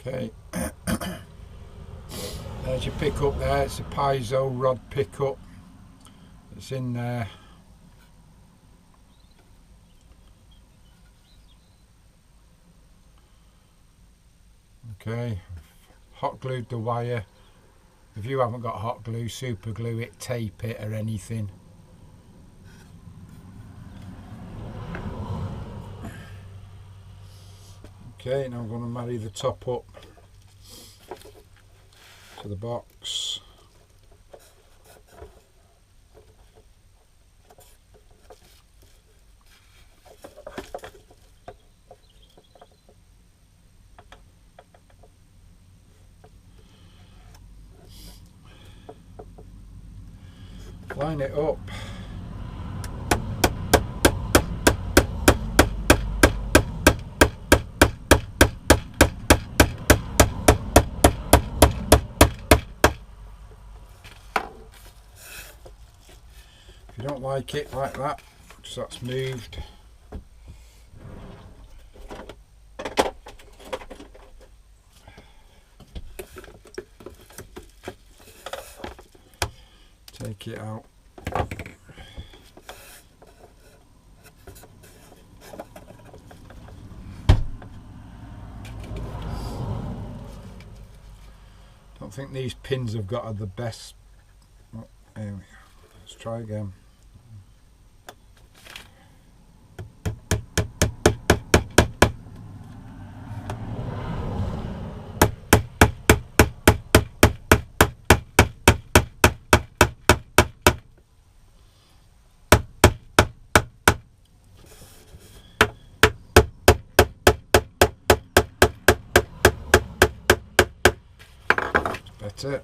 Okay, there's your pickup there. It's a piezo rod pickup. It's in there. Okay, hot glued the wire. If you haven't got hot glue, super glue it, tape it or anything. Okay, now I'm going to marry the top up to the box. Line it up. If you don't like it like that, so that's moved. Take it out. Don't think these pins have got the best. Oh, there we go. Let's try again. Better.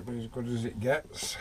As good as it gets.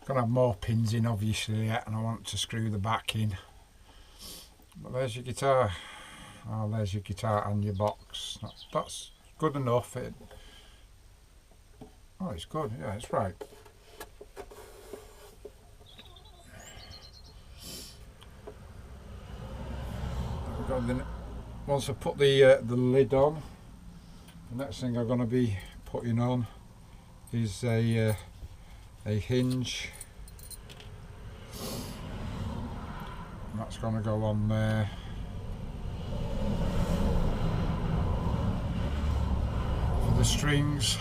Gonna have more pins in obviously yet, and I want to screw the back in. But there's your guitar. Oh, there's your guitar and your box. That's good enough. Oh, it's good. Yeah, it's right. Once I put the lid on, the next thing I'm going to be putting on is a hinge. And that's going to go on there. For the strings.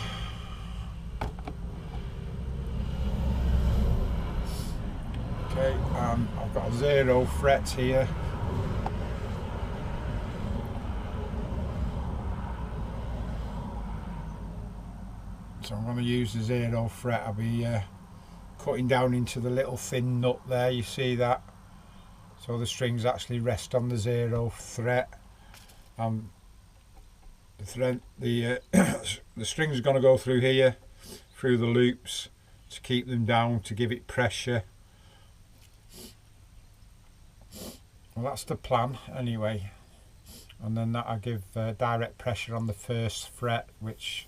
Okay, I've got a 0 fret here. So I'm going to use the 0 fret. I'll be cutting down into the little thin nut there, you see that? So the strings actually rest on the 0 fret. The strings are going to go through here, through the loops, to keep them down, to give it pressure. Well, that's the plan anyway. And then that'll give direct pressure on the 1st fret, which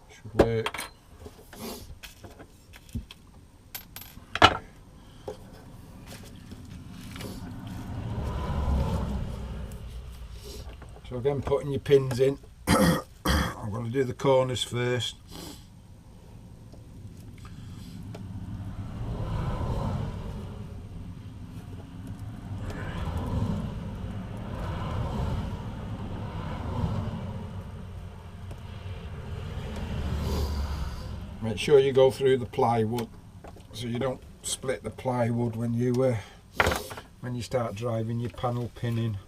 should work. So again, putting your pins in, I'm going want to do the corners first. Make sure you go through the plywood so you don't split the plywood when you start driving your panel pin in.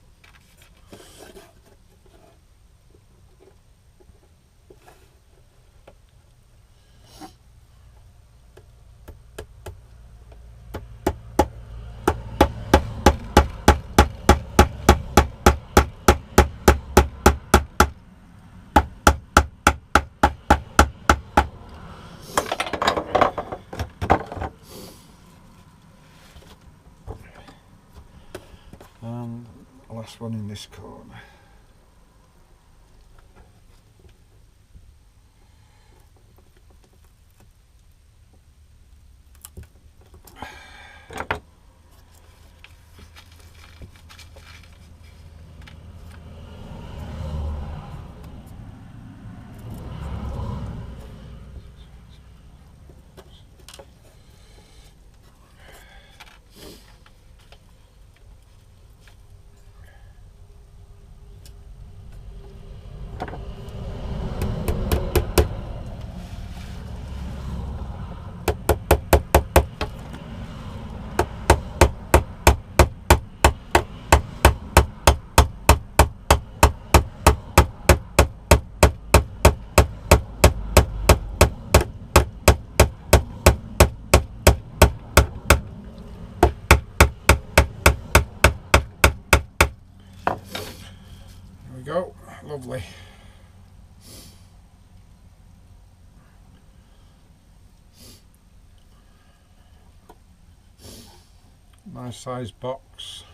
And last one in this corner. Go, lovely. Nice size box.